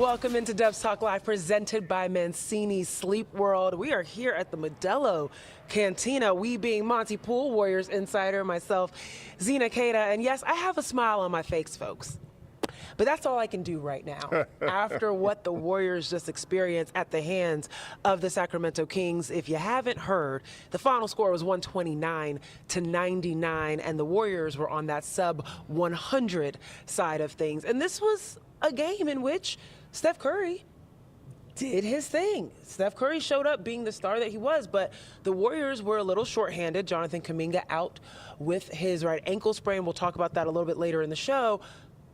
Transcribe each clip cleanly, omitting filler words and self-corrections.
Welcome into Dubs Talk Live, presented by Mancini Sleep World. We are here at the Modelo Cantina, we being Monte, Poole Warriors insider, myself, Zena, Keita, and yes, I have a smile on my face, folks. But that's all I can do right now after what the Warriors just experienced at the hands of the Sacramento Kings. If you haven't heard, the final score was 129-99, and the Warriors were on that sub-100 side of things. And this was a game in which Steph Curry did his thing. Steph Curry showed up being the star that he was, but the Warriors were a little shorthanded. Jonathan Kaminga out with his right ankle sprain. We'll talk about that a little bit later in the show.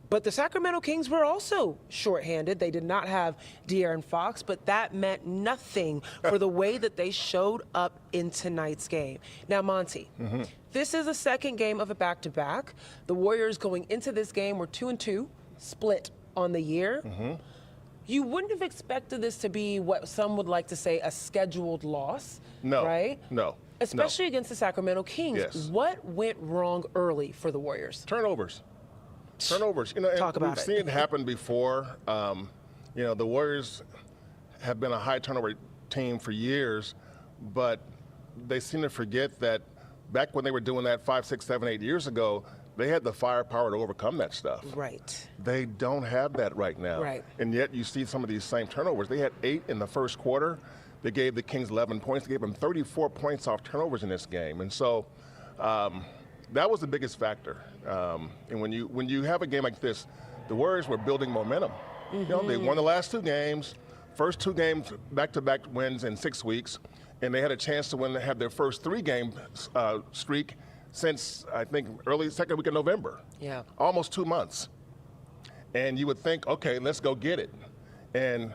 But the Sacramento Kings were also shorthanded. They did not have De'Aaron Fox, but that meant nothing for the way that they showed up in tonight's game. Now, Monte, this is the second game of a back-to-back. The Warriors going into this game were 2-2, split on the year. You wouldn't have expected this to be what some would like to say a scheduled loss, right? No. Especially against the Sacramento Kings. Yes. What went wrong early for the Warriors? Turnovers. You know, Talk about we've seen it happen before. You know, the Warriors have been a high turnover team for years, but they seem to forget that back when they were doing that 5, 6, 7, 8 years ago, they had the firepower to overcome that stuff. Right. They don't have that right now. Right. And yet you see some of these same turnovers. They had 8 in the first quarter. They gave the Kings 11 points. They gave them 34 points off turnovers in this game. And so that was the biggest factor. And when you have a game like this, the Warriors were building momentum. You know, they won the last 2 games, first 2 games, back-to-back wins in 6 weeks, and they had a chance to have their first 3-game streak since, I think, early second week of November. Yeah. Almost 2 months. And you would think, okay, let's go get it. And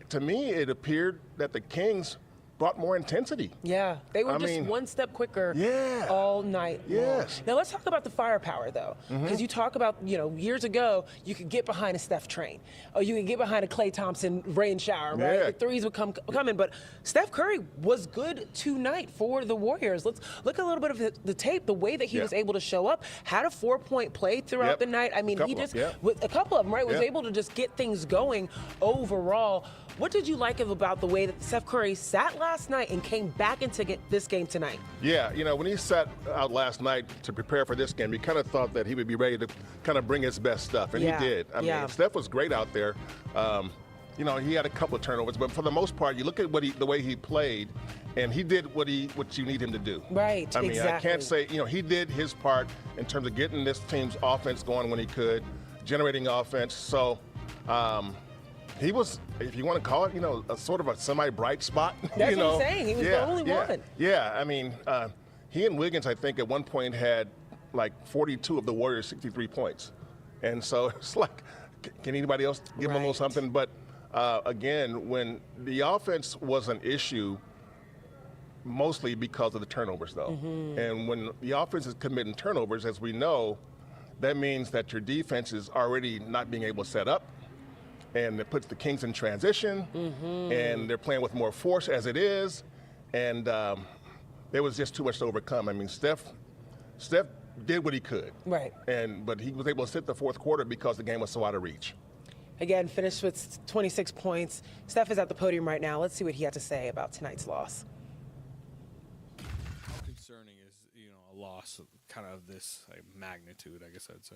to me, it appeared that the Kings brought more intensity. Yeah, they were just one step quicker all night long. Now let's talk about the firepower, though, because you talk about, you know, years ago, you could get behind a Steph train, or you could get behind a Klay Thompson rain shower, right? The threes would come in, but Steph Curry was good tonight for the Warriors. Let's look a little bit of the tape, the way that he was able to show up, had a 4-point play throughout the night. I mean, he just, with a couple of them, right, was able to just get things going overall. What did you like about the way that Steph Curry sat last night and came back into this game tonight? Yeah, you know, when he sat out last night to prepare for this game, you kind of thought that he would be ready to kind of bring his best stuff, and he did. I mean, Steph was great out there. You know, he had a couple of turnovers, but for the most part, you look at the way he played, and he did what you need him to do. Right, I mean, I can't say, you know, he did his part in terms of getting this team's offense going when he could, generating offense. So, he was, if you want to call it, you know, a sort of a semi-bright spot. That's you know? what I'm saying. He was the only one. Yeah, I mean, he and Wiggins, I think, at one point had like 42 of the Warriors' 63 points. And so it's like, can anybody else give him a little something? But again, when the offense was an issue, mostly because of the turnovers, though. And when the offense is committing turnovers, as we know, that means that your defense is already not being able to set up. And it puts the Kings in transition, and they're playing with more force as it is, and there was just too much to overcome. I mean, Steph did what he could, but he was able to sit the fourth quarter because the game was so out of reach. Again, finished with 26 points. Steph is at the podium right now. Let's see what he had to say about tonight's loss. How concerning is, you know, a loss of kind of this magnitude, I guess I'd say.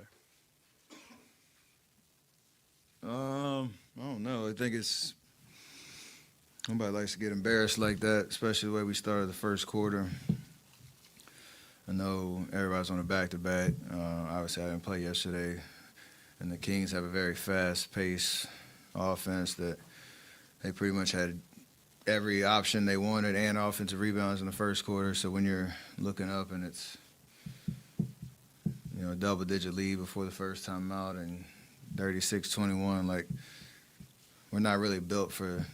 I don't know. I think nobody likes to get embarrassed like that, especially the way we started the first quarter. I know everybody's on a back-to-back. Obviously, I didn't play yesterday, and the Kings have a very fast-paced offense that they pretty much had every option they wanted and offensive rebounds in the first quarter. So when you're looking up and it's, you know, a double-digit lead before the first time out and 36-21, like, we're not really built for,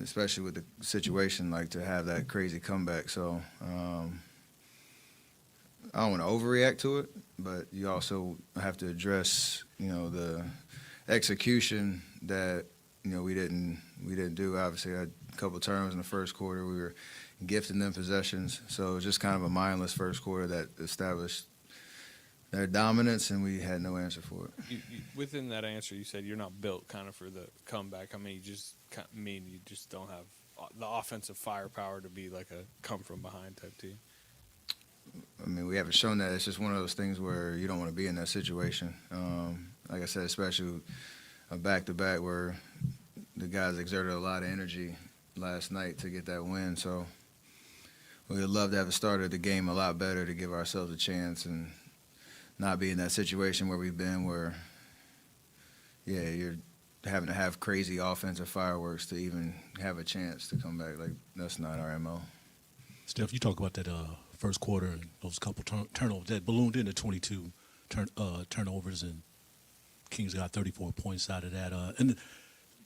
especially with the situation, like, to have that crazy comeback. So I don't want to overreact to it, but you also have to address, you know, the execution that, you know, we didn't do. Obviously, I had a couple of turnovers in the first quarter. We were gifting them possessions, so it was just kind of a mindless first quarter that established their dominance, and we had no answer for it. Within that answer, you said you're not built kind of for the comeback. I mean, you just don't have the offensive firepower to be like a come from behind type team. I mean, we haven't shown that. It's just one of those things where you don't want to be in that situation. Like I said, especially a back-to-back where the guys exerted a lot of energy last night to get that win. So we would love to have started the game a lot better to give ourselves a chance and not be in that situation where we've been where, yeah, you're having to have crazy offensive fireworks to even have a chance to come back. Like, that's not our MO. Steph, you talk about that first quarter and those couple turnovers that ballooned into 22 turnovers, and Kings got 34 points out of that. And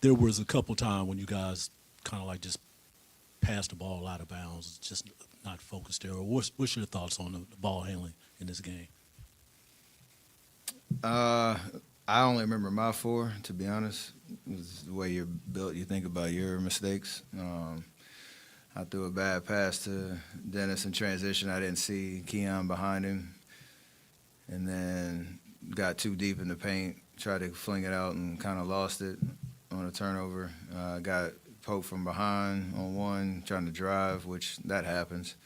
there was a couple times when you guys kind of like just passed the ball out of bounds, just not focused there. What's your thoughts on the ball handling in this game? I only remember my 4, to be honest. It's the way you're built, you think about your mistakes. I threw a bad pass to Dennis in transition. I didn't see Keon behind him. And then got too deep in the paint, tried to fling it out and kind of lost it on a turnover. Got poked from behind on one, trying to drive, which that happens.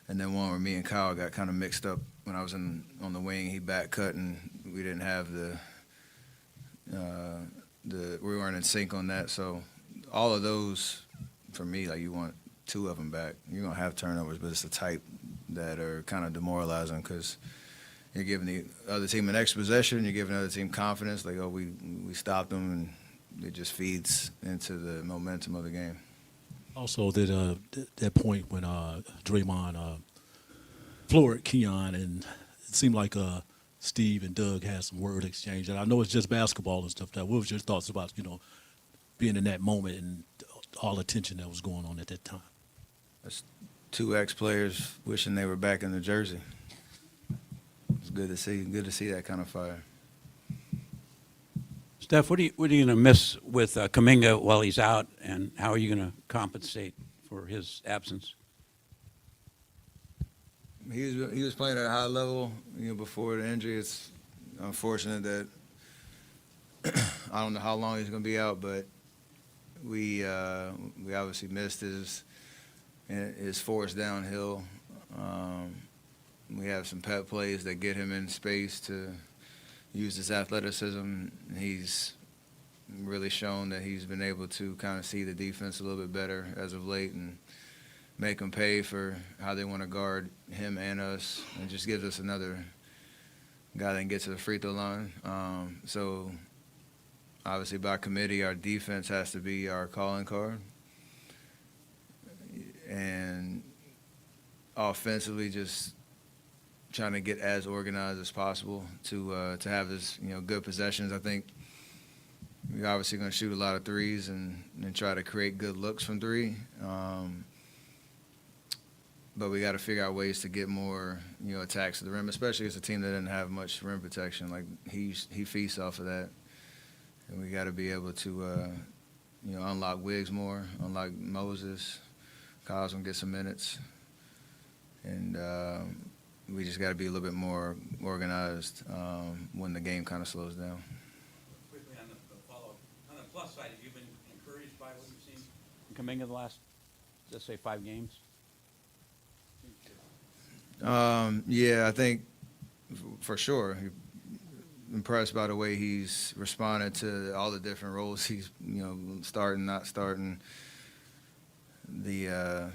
And then one where me and Kyle got kind of mixed up when I was on the wing. He back cut, and we didn't have we weren't in sync on that. So all of those, for me, like, you want 2 of them back. You're going to have turnovers, but it's the type that are kind of demoralizing because you're giving the other team an extra possession, you're giving the other team confidence, like, oh, we stopped them, and it just feeds into the momentum of the game. Also, that point when Draymond floored Keon, and it seemed like Steve and Doug had some word exchange. And I know it's just basketball and stuff. What was your thoughts about, being in that moment and all the tension that was going on at that time? That's 2 ex-players wishing they were back in New Jersey. It's good to see. Good to see that kind of fire. Steph, what are you going to miss with Kaminga while he's out, and how are you going to compensate for his absence? He was playing at a high level, before the injury. It's unfortunate that I don't know how long he's going to be out, but we obviously missed his force downhill. We have some pep plays that get him in space to use his athleticism. He's really shown that he's been able to kind of see the defense a little bit better as of late and make them pay for how they want to guard him and us, and just gives us another guy that can get to the free throw line. So obviously by committee, our defense has to be our calling card. And offensively, just trying to get as organized as possible to have this, good possessions. I think we're obviously going to shoot a lot of threes and try to create good looks from 3. But we got to figure out ways to get more, attacks to the rim, especially as a team that didn't have much rim protection. Like, he feasts off of that, and we got to be able to, unlock Wiggs more, unlock Moses. Kyle's gonna get some minutes, and we just got to be a little bit more organized when the game kind of slows down. Quickly on the follow-up, on the plus side, have you been encouraged by what you've seen from Kaminga the last, let's say, 5 games? Yeah, I think for sure. Impressed by the way he's responded to all the different roles he's, starting, not starting, the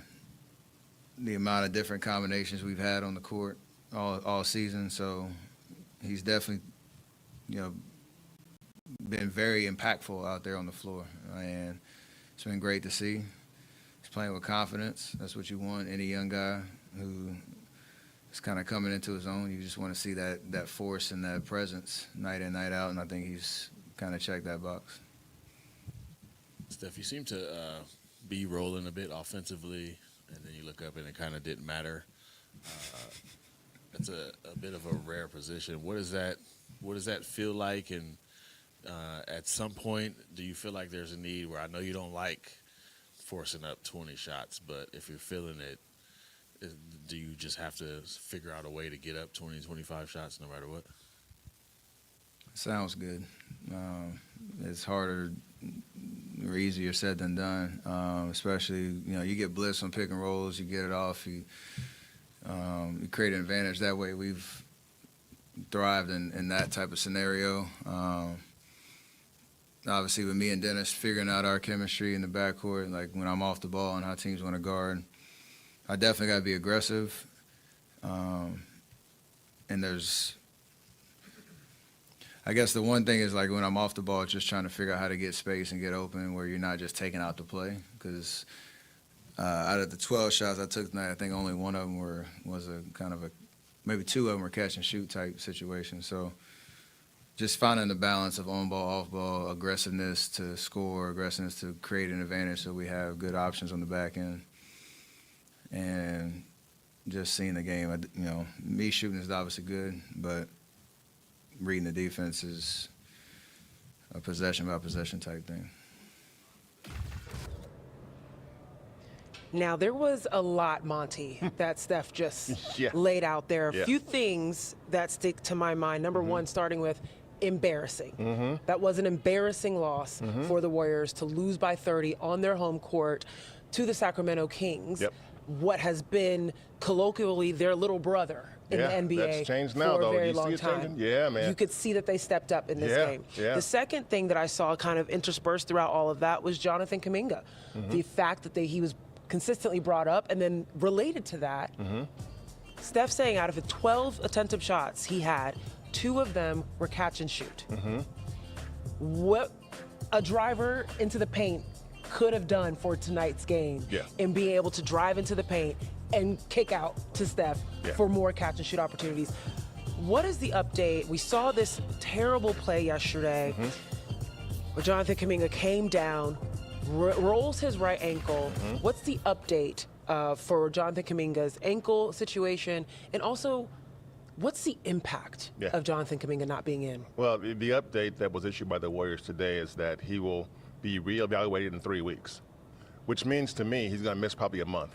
amount of different combinations we've had on the court all season. So he's definitely, been very impactful out there on the floor, and it's been great to see. He's playing with confidence. That's what you want, any young guy who is kind of coming into his own. You just want to see that force and that presence night in, night out, and I think he's kind of checked that box. Steph, you seem to be rolling a bit offensively, and then you look up and it kind of didn't matter. It's a bit of a rare position. What does that feel like? And at some point, do you feel like there's a need where, I know you don't like forcing up 20 shots, but if you're feeling it, do you just have to figure out a way to get up 20, 25 shots no matter what? Sounds good. It's harder or easier said than done, especially, you get blitzed on pick and rolls, you get it off, you create an advantage. That way we've thrived in that type of scenario. Obviously, with me and Dennis figuring out our chemistry in the backcourt, like when I'm off the ball and how teams want to guard, I definitely got to be aggressive. And I guess the one thing is, like, when I'm off the ball, just trying to figure out how to get space and get open where you're not just taking out the play. Because out of the 12 shots I took tonight, I think only one of them was a kind of maybe two of them were catch and shoot type situation. So just finding the balance of on ball, off ball, aggressiveness to score, aggressiveness to create an advantage so we have good options on the back end. And just seeing the game, me shooting is obviously good, but reading the defense is a possession-by-possession type thing. Now, there was a lot, Monte, that Steph just Yeah. laid out there. A Yeah. few things that stick to my mind. Number one, starting with embarrassing. That was an embarrassing loss for the Warriors to lose by 30 on their home court to the Sacramento Kings. Yep. What has been colloquially their little brother in the NBA that's changed now, for though. a very You see long it time. changing? Yeah, man. You could see that they stepped up in this Yeah, game. yeah. The second thing that I saw kind of interspersed throughout all of that was Jonathan Kaminga. The fact that he was consistently brought up, and then related to that, Steph saying out of the 12 attempted shots he had, 2 of them were catch and shoot. What a driver into the paint could have done for tonight's game, Yeah. and being able to drive into the paint and kick out to Steph for more catch and shoot opportunities. What is the update? We saw this terrible play yesterday where Jonathan Kaminga came down, rolls his right ankle. What's the update for Jonathan Kaminga's ankle situation? And also, what's the impact of Jonathan Kaminga not being in? Well, the update that was issued by the Warriors today is that he will be reevaluated in 3 weeks, which means to me he's going to miss probably a month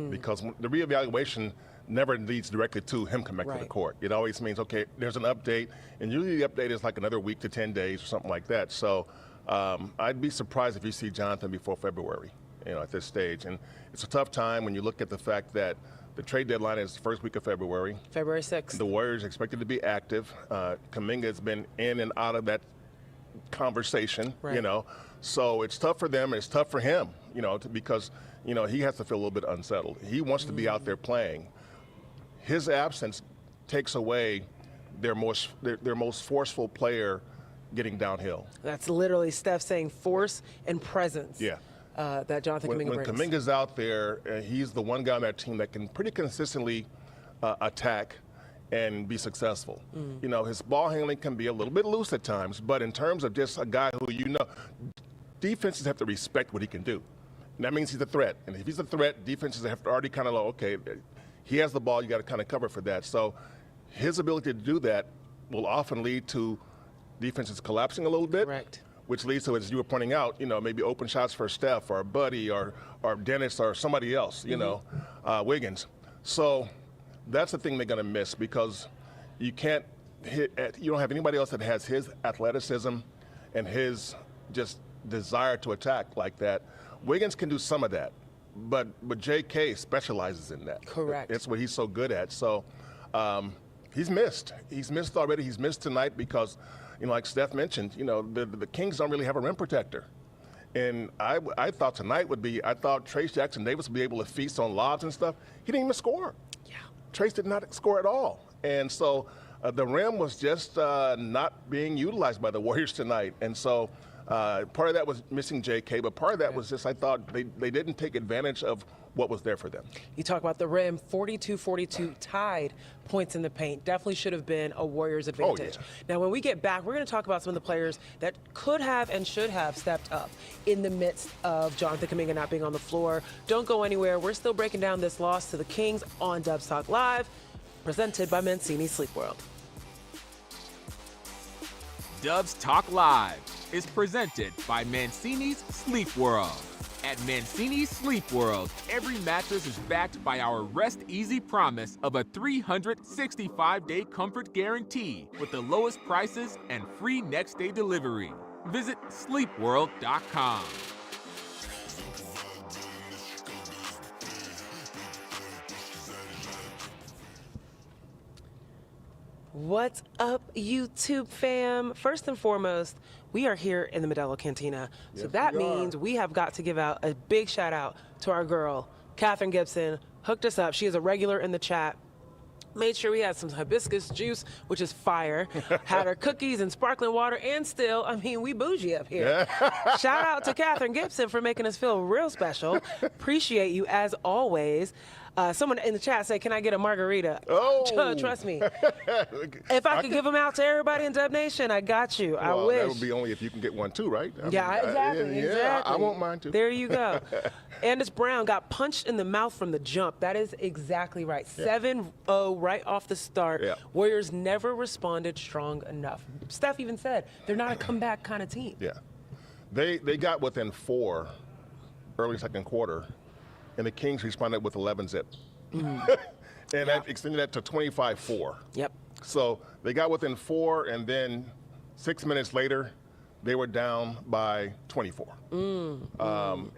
because the reevaluation never leads directly to him coming back to the court. It always means, okay, there's an update, and usually the update is like another week to 10 days or something like that. So I'd be surprised if you see Jonathan before February, at this stage. And it's a tough time when you look at the fact that the trade deadline is the first week of February. February 6th. The Warriors are expected to be active. Kaminga has been in and out of that conversation, So it's tough for them, and it's tough for him, because, he has to feel a little bit unsettled. He wants to be out there playing. His absence takes away their most forceful player getting downhill. That's literally Steph saying force and presence. Yeah. That Jonathan Kaminga brings. When Kaminga's out there, he's the one guy on that team that can pretty consistently attack and be successful. His ball handling can be a little bit loose at times, but in terms of just a guy who, defenses have to respect what he can do. And that means he's a threat. And if he's a threat, defenses have to already kind of okay, he has the ball, you got to kind of cover for that. So his ability to do that will often lead to defenses collapsing a little bit. Correct. Which leads to, as you were pointing out, maybe open shots for Steph or Buddy or Dennis or somebody else, Wiggins. So that's the thing they're going to miss because you can't you don't have anybody else that has his athleticism and his just desire to attack like that. Wiggins can do some of that, but J.K. specializes in that. Correct. That's what he's so good at. So he's missed. He's missed already. He's missed tonight because, like Steph mentioned, the Kings don't really have a rim protector. And I thought tonight I thought Trace Jackson Davis would be able to feast on lobs and stuff. He didn't even score. Yeah. Trace did not score at all. And so the rim was just not being utilized by the Warriors tonight. And so part of that was missing J.K., but part of that was just I thought they didn't take advantage of what was there for them. You talk about the rim, 42-42 tied points in the paint. Definitely should have been a Warriors advantage. Oh, yeah. Now, when we get back, we're going to talk about some of the players that could have and should have stepped up in the midst of Jonathan Kaminga not being on the floor. Don't go anywhere. We're still breaking down this loss to the Kings on Dubs Talk Live, presented by Mancini Sleep World. Dubs Talk Live is presented by Mancini's Sleep World. At Mancini's Sleep World, every mattress is backed by our Rest Easy promise of a 365-day comfort guarantee with the lowest prices and free next-day delivery. Visit sleepworld.com. What's up, YouTube fam? First and foremost, we are here in the Modelo Cantina. So that means we have got to give out a big shout out to our girl, Catherine Gibson. Hooked us up. She is a regular in the chat. Made sure we had some hibiscus juice, which is fire. Had her cookies and sparkling water, and still, I mean, we bougie up here. Shout out to Catherine Gibson for making us feel real special. Appreciate you as always. Someone in the chat said, "Can I get a margarita?" Oh, Trust me. If I could give them out to everybody in Dub Nation, I got you. I wish. That would be only if you can get one too, right? Exactly. I won't mind too. There you go. Andis Brown got punched in the mouth from the jump. That is exactly right. 7-0 right off the start. Yeah. Warriors never responded strong enough. Steph even said they're not a comeback kind of team. Yeah. They got within 4 early second quarter, and the Kings responded with 11 zip. And that extended that to 25-4. Yep. So they got within 4, and then 6 minutes later, they were down by 24.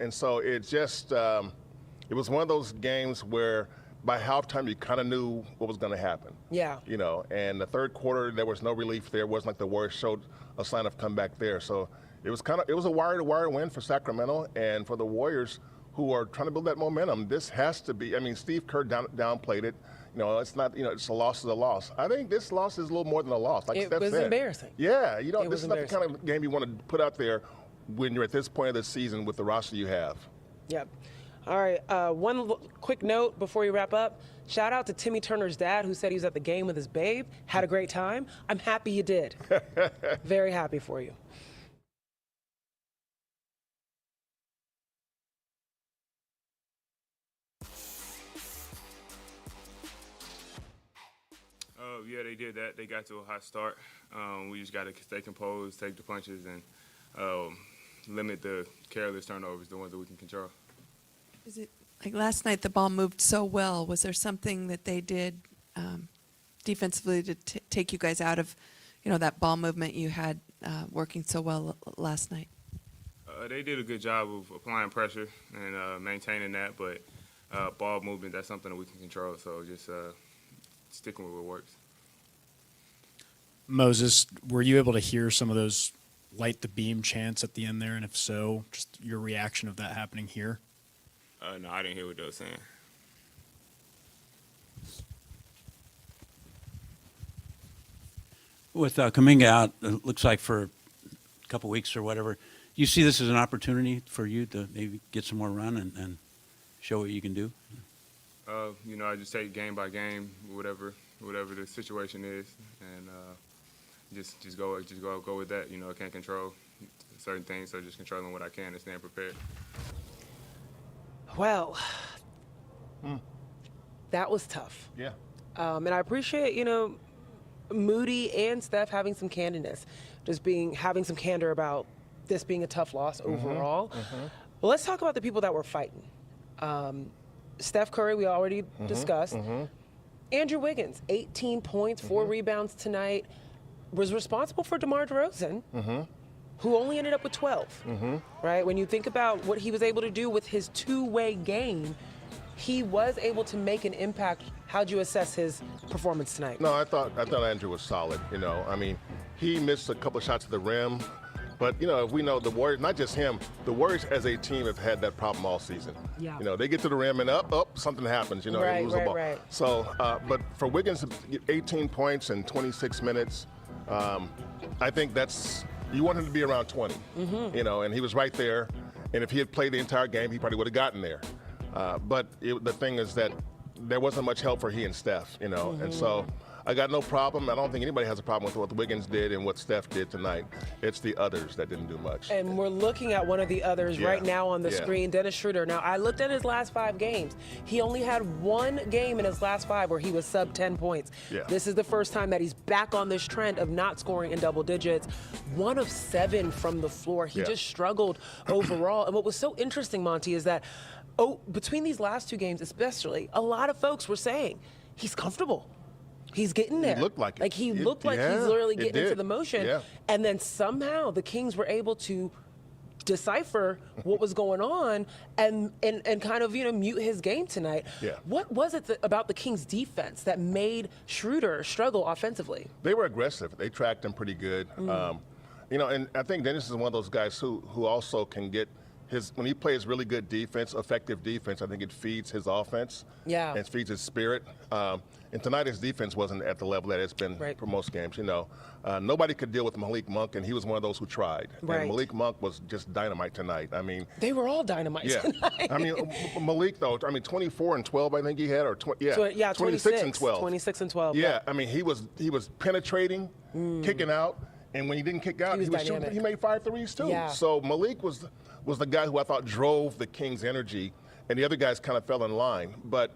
And so it just, it was one of those games where by halftime you kind of knew what was going to happen. Yeah. You know, and the third quarter there was no relief there. It wasn't like the Warriors showed a sign of comeback there. So it was a wire-to-wire win for Sacramento, and for the Warriors who are trying to build that momentum. This has to be. I mean, Steve Kerr downplayed it. You know, it's not. You know, it's a loss is a loss. I think this loss is a little more than a loss. Like Steph said. It was embarrassing. Yeah, you know, It this was is not the kind of game you want to put out there when you're at this point of the season with the roster you have. Yep. All right. Quick note before we wrap up. Shout out to Timmy Turner's dad, who said he was at the game with his babe. Had a great time. I'm happy you did. Very happy for you. Yeah, they did that. They got to a hot start. We just got to stay composed, take the punches, and limit the careless turnovers, the ones that we can control. Is it like last night the ball moved so well? Was there something that they did defensively to take you guys out of, that ball movement you had working so well last night? They did a good job of applying pressure and maintaining that, but ball movement, that's something that we can control. So just sticking with what works. Moses, were you able to hear some of those light the beam chants at the end there? And if so, just your reaction of that happening here? No, I didn't hear what they were saying. With Kaminga out, it looks like for a couple weeks or whatever, you see this as an opportunity for you to maybe get some more run and show what you can do? I just take game by game, whatever the situation is, and just go with that. I can't control certain things, so just controlling what I can and staying prepared. Well, that was tough. Yeah. And I appreciate, Moody and Steph having some candidness, having some candor about this being a tough loss overall. Well, let's talk about the people that were fighting. Steph Curry, we already discussed. Andrew Wiggins, 18 points, 4 rebounds tonight, was responsible for DeMar DeRozan, who only ended up with 12. Right? When you think about what he was able to do with his two-way game, he was able to make an impact. How'd you assess his performance tonight? No, I thought Andrew was solid. I mean, he missed a couple of shots at the rim. But, if we know the Warriors, not just him, the Warriors as a team have had that problem all season. Yeah. They get to the rim and something happens, they lose the ball. Right. So, but for Wiggins to get 18 points in 26 minutes, I think you want him to be around 20, and he was right there. And if he had played the entire game, he probably would have gotten there. But the thing is that there wasn't much help for he and Steph, and so I got no problem. I don't think anybody has a problem with what Wiggins did and what Steph did tonight. It's the others that didn't do much. And we're looking at one of the others right now on the screen, Dennis Schroeder. Now, I looked at his last 5 games. He only had 1 game in his last 5 where he was sub 10 points. Yeah. This is the first time that he's back on this trend of not scoring in double digits. 1 of 7 from the floor. He just struggled overall. And what was so interesting, Monte, is that between these last 2 games especially, a lot of folks were saying he's comfortable. He's getting there. He looked like it. Like he looked like he's literally getting into the motion. Yeah. And then somehow the Kings were able to decipher what was going on and kind of, mute his game tonight. Yeah. What was it about the Kings defense that made Schroeder struggle offensively? They were aggressive. They tracked him pretty good. And I think Dennis is one of those guys who also can get when he plays really good defense, effective defense, I think it feeds his offense. Yeah. And feeds his spirit. And tonight his defense wasn't at the level that it's been for most games. Nobody could deal with Malik Monk, and he was one of those who tried. Right. And Malik Monk was just dynamite tonight. I mean, they were all dynamite tonight. I mean, Malik though. 24 and 12, I think he had, or 26 and 12. 26 and 12. Yeah. I mean, he was penetrating, kicking out. And when he didn't kick out, he was shooting. He made 5 threes too. Yeah. So Malik was the guy who I thought drove the Kings' energy, and the other guys kind of fell in line. But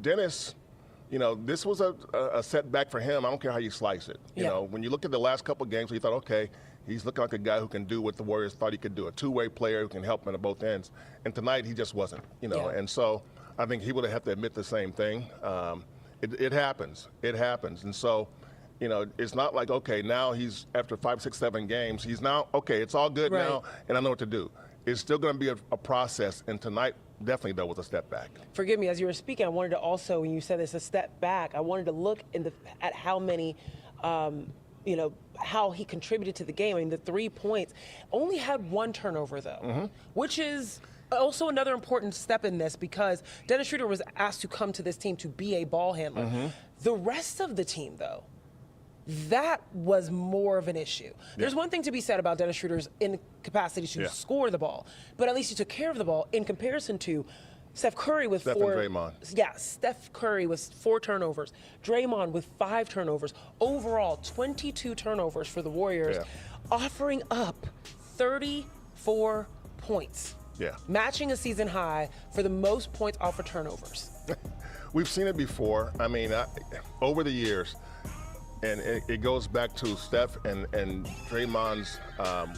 Dennis, this was a setback for him. I don't care how you slice it. You know, when you look at the last couple of games, you thought, okay, he's looking like a guy who can do what the Warriors thought he could do, a two-way player who can help him at both ends. And tonight he just wasn't. And so I think he would have to admit the same thing. It happens. It happens. And so. It's not like, okay, now he's, after 5, 6, 7 games, he's now, okay, it's all good now, and I know what to do. It's still going to be a process, and tonight definitely, though, was a step back. Forgive me, as you were speaking, I wanted to also, when you said it's a step back, I wanted to look at how many, how he contributed to the game. I mean, the 3 points. Only had 1 turnover, though, which is also another important step in this because Dennis Schroeder was asked to come to this team to be a ball handler. The rest of the team, though, that was more of an issue. There's one thing to be said about Dennis Schroeder's incapacity to score the ball, but at least he took care of the ball in comparison to Steph Curry with Steph 4. And Draymond. Yeah, Steph Curry with 4 turnovers. Draymond with 5 turnovers. Overall, 22 turnovers for the Warriors, offering up 34 points. Yeah. Matching a season high for the most points off of turnovers. We've seen it before. I mean, over the years. And it goes back to Steph and Draymond's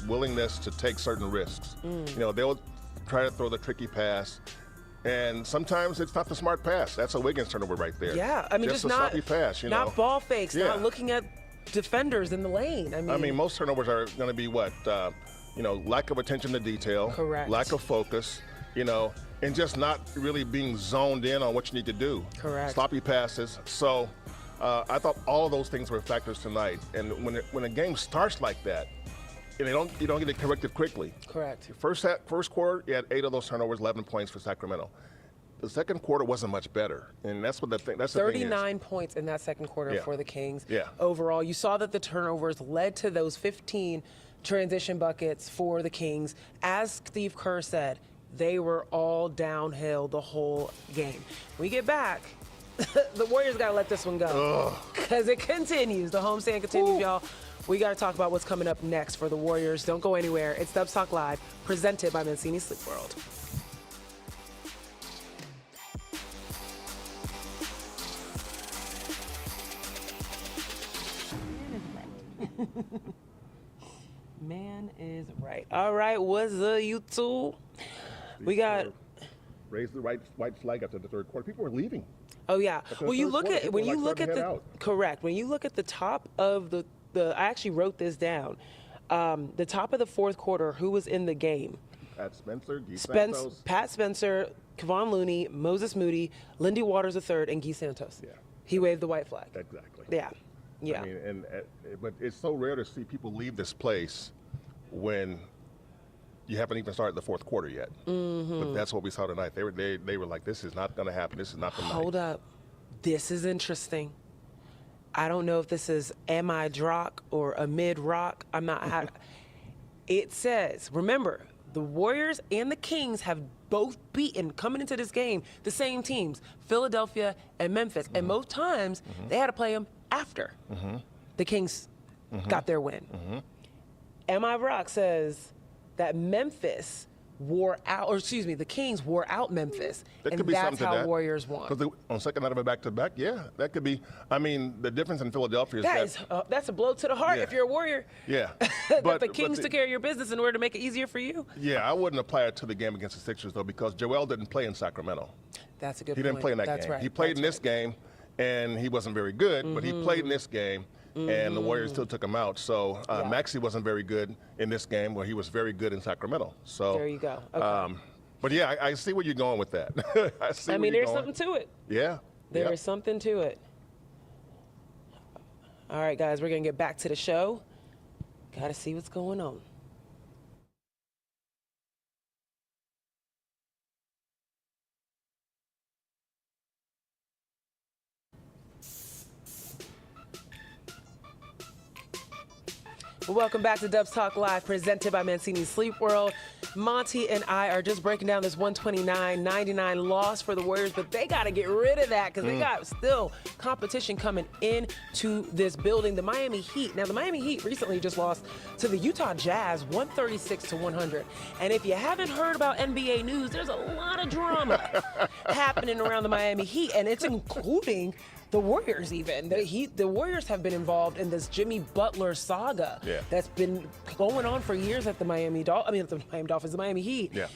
willingness to take certain risks. They'll try to throw the tricky pass, and sometimes it's not the smart pass. That's a Wiggins turnover right there. Yeah, I mean, just a not sloppy pass. Not ball fakes, not looking at defenders in the lane. I mean most turnovers are going to be what lack of attention to detail, correct, lack of focus, and just not really being zoned in on what you need to do. Correct. Sloppy passes. So. I thought all of those things were factors tonight, and when a game starts like that, and you don't get it corrected quickly. Correct. First quarter, you had 8 of those turnovers, 11 points for Sacramento. The second quarter wasn't much better, and that's what the thing. That's 39 points in that second quarter for the Kings. Yeah. Overall, you saw that the turnovers led to those 15 transition buckets for the Kings. As Steve Kerr said, they were all downhill the whole game. When we get back. The Warriors got to let this one go because it continues. The homestand continues, y'all. We got to talk about what's coming up next for the Warriors. Don't go anywhere. It's Dubs Talk Live, presented by Mancini Sleep World. Man is right. All right, what's up, YouTube? We got... Raise the white flag after the third quarter. People were leaving. Oh yeah. Well, you look at when you look at the correct when you look at the top of the I actually wrote this down. The top of the fourth quarter, who was in the game? Pat Spencer, Guy Santos. Pat Spencer, Kevon Looney, Moses Moody, Lindy Waters III, and Guy Santos. Yeah. He waved the white flag. Exactly. Yeah. Yeah. I mean, but it's so rare to see people leave this place when you haven't even started the fourth quarter yet. But that's what we saw tonight. They were like, this is not going to happen. This is not the night. Hold up. This is interesting. I don't know if this is Am-I Drock or Amid Rock. I'm not. It says, remember, the Warriors and the Kings have both beaten, coming into this game, the same teams, Philadelphia and Memphis. And most times, they had to play them after the Kings got their win. M.I. Rock says that Memphis wore out, or excuse me, the Kings wore out Memphis, and that's how Warriors won. Because on second night of a back-to-back, yeah, that could be. I mean, the difference in Philadelphia is that's a blow to the heart if you're a Warrior. Yeah. That the Kings took care of your business in order to make it easier for you. Yeah, I wouldn't apply it to the game against the Sixers, though, because Joel didn't play in Sacramento. That's a good point. He didn't play in that game. Right. He played in this game, and he wasn't very good, but he played in this game. And the Warriors still took him out. So Maxey wasn't very good in this game, where he was very good in Sacramento. So there you go. Okay. But yeah, I see where you're going with that. I mean, there's something to it. Yeah. There is something to it. All right, guys, we're gonna get back to the show. Got to see what's going on. Welcome back to Dubs Talk Live, presented by Mancini's Sleep World. Monte and I are just breaking down this 129-99 loss for the Warriors, but they got to get rid of that because they got still competition coming into this building. The Miami Heat. Now, the Miami Heat recently just lost to the Utah Jazz 136-100. And if you haven't heard about NBA news, there's a lot of drama happening around the Miami Heat, and it's including the Warriors even. The Warriors have been involved in this Jimmy Butler saga that's been going on for years at the Miami Dolphins, the Miami Heat. Yeah.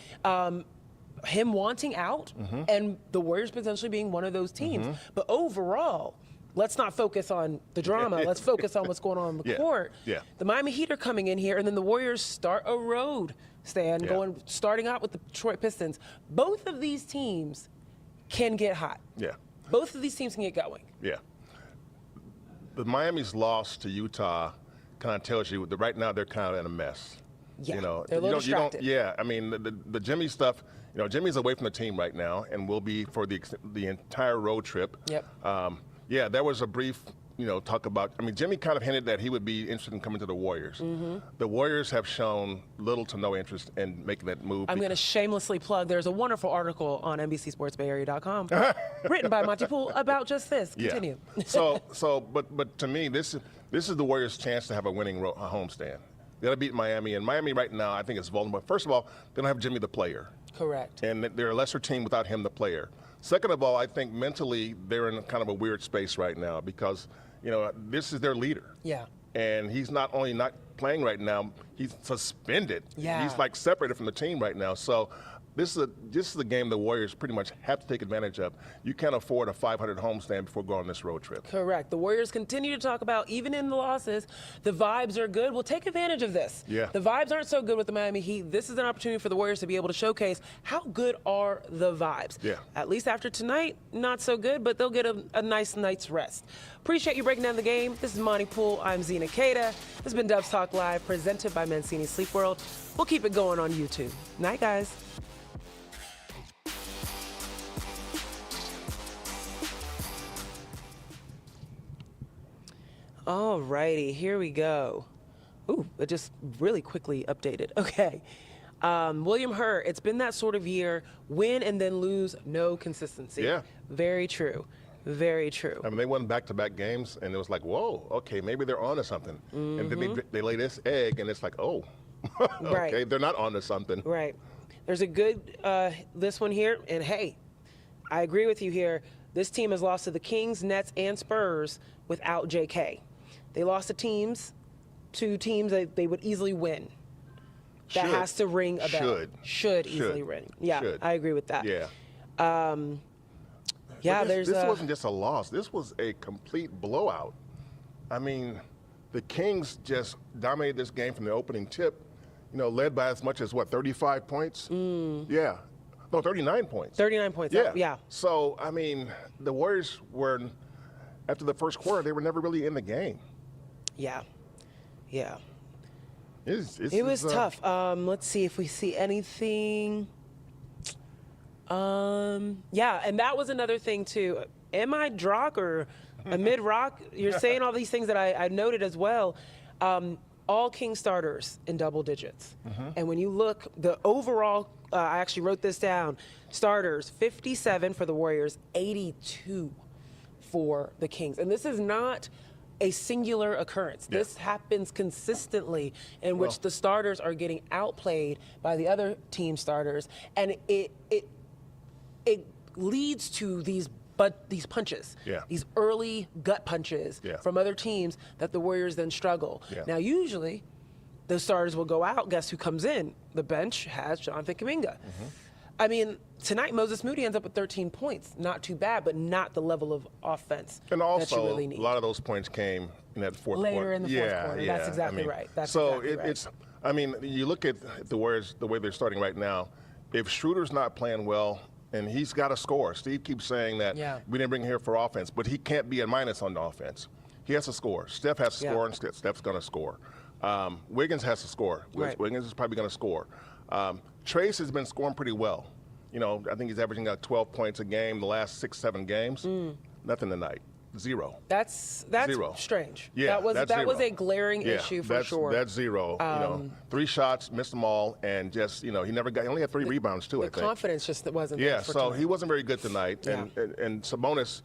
Him wanting out and the Warriors potentially being one of those teams. But overall, let's not focus on the drama. Let's focus on what's going on the court. Yeah. The Miami Heat are coming in here, and then the Warriors start a road, starting out with the Detroit Pistons. Both of these teams can get hot. Yeah. Both of these teams can get going. Yeah. The Miami's loss to Utah kind of tells you that right now they're kind of in a mess. Yeah, you know, they're a little distracted. Yeah, I mean, the Jimmy stuff, you know, Jimmy's away from the team right now and will be for the entire road trip. Yep. Yeah, there was a brief, talk about, Jimmy kind of hinted that he would be interested in coming to the Warriors. The Warriors have shown little to no interest in making that move. I'm going to shamelessly plug, there's a wonderful article on NBC Sports Bay Area.com written by Monte Poole about just this. Continue. Yeah. But to me, this is the Warriors' chance to have a winning homestand. They got to beat Miami, and Miami right now I think is vulnerable. First of all, they don't have Jimmy the player. Correct. And they're a lesser team without him the player. Second of all, I think mentally they're in kind of a weird space right now because, this is their leader. Yeah. And he's not only not playing right now, he's suspended. Yeah. He's like separated from the team right now. So this is a game the Warriors pretty much have to take advantage of. You can't afford a 500 homestand before going on this road trip. Correct. The Warriors continue to talk about, even in the losses, the vibes are good. We'll take advantage of this. Yeah. The vibes aren't so good with the Miami Heat. This is an opportunity for the Warriors to be able to showcase how good are the vibes. Yeah. At least after tonight, not so good, but they'll get a nice night's rest. Appreciate you breaking down the game. This is Monte Poole. I'm Zena Keita. This has been Dubs Talk Live, presented by Mancini's Sleep World. We'll keep it going on YouTube. Night, guys. All righty, here we go. Ooh, it just really quickly updated. Okay. William Hurt, it's been that sort of year, win and then lose, no consistency. Yeah. Very true. Very true. They won back-to-back games, and it was like, whoa, okay, maybe they're on to something. And then they lay this egg, and it's like, oh, okay, Right. they're not on to something. Right. There's a good, this one here, and hey, I agree with you here. This team has lost to the Kings, Nets, and Spurs without JK. They lost to teams that they would easily win. That has to ring a bell. Should easily ring. Yeah, I agree with that. Yeah. This wasn't just a loss. This was a complete blowout. The Kings just dominated this game from the opening tip, led by as much as, 35 points? Yeah. No, 39 points. 39 points. Yeah. So, the Warriors were, after the first quarter, they were never really in the game. Yeah. Yeah. It was tough. Let's see if we see anything. Yeah, and that was another thing too. Am I Drock or amid Rock? You're saying all these things that I noted as well. all King starters in double digits. And when you look, the overall, I actually wrote this down, starters, 57 for the Warriors, 82 for the Kings. And this is not a singular occurrence. Yeah. This happens consistently in which the starters are getting outplayed by the other team starters. And it leads to these punches, these early gut punches from other teams that the Warriors then struggle. Now, usually, the starters will go out. Guess who comes in? The bench has Jonathan Kaminga. I mean, tonight Moses Moody ends up with 13 points. Not too bad, but not the level of offense And also, that you really need. a lot of those points came in that fourth quarter. Later in the fourth quarter. That's exactly right. That's exactly right. It's, I mean, you look at the Warriors, the way they're starting right now, if Schroeder's not playing well, and he's got to score. Steve keeps saying that we didn't bring him here for offense, but he can't be a minus on the offense. He has to score. Steph has to score, and Steph's going to score. Wiggins has to score. Wiggins is probably going to score. Trace has been scoring pretty well. You know, I think he's averaging 12 points a game the last 6-7 games. Nothing tonight. Zero. That's zero. Strange. Yeah, that was a glaring issue for sure. That's zero. 3 shots, missed them all, and just, he only had 3 rebounds too, I think. The confidence just wasn't there for so tonight. he wasn't very good tonight. And Sabonis,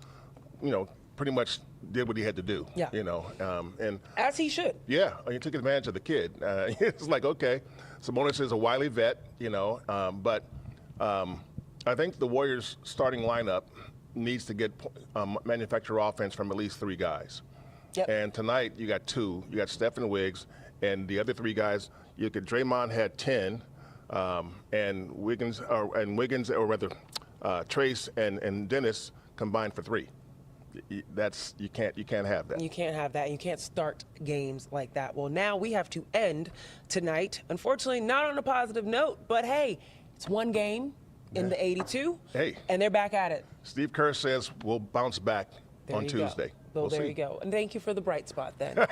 pretty much did what he had to do. And as he should. Yeah, he took advantage of the kid. It's like, okay, Sabonis is a wily vet, but I think the Warriors' starting lineup needs to get manufacture offense from at least 3 guys. And tonight you got 2. You got Steph and Wiggs, and the other 3 guys. Draymond had 10, and Wiggins, or rather, Trace and Dennis combined for 3. You can't have that. You can't have that. You can't start games like that. Well, now we have to end tonight. Unfortunately, not on a positive note, but hey, it's one game in the 82, and they're back at it. Steve Kerr says we'll bounce back on Tuesday. Well, there you go. And thank you for the bright spot then.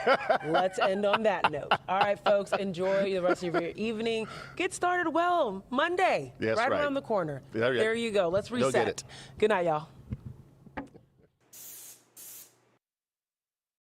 Let's end on that note. All right, folks, enjoy the rest of your evening. Get started well Monday, right around the corner. There you go. Let's reset. Go get it. Good night, y'all.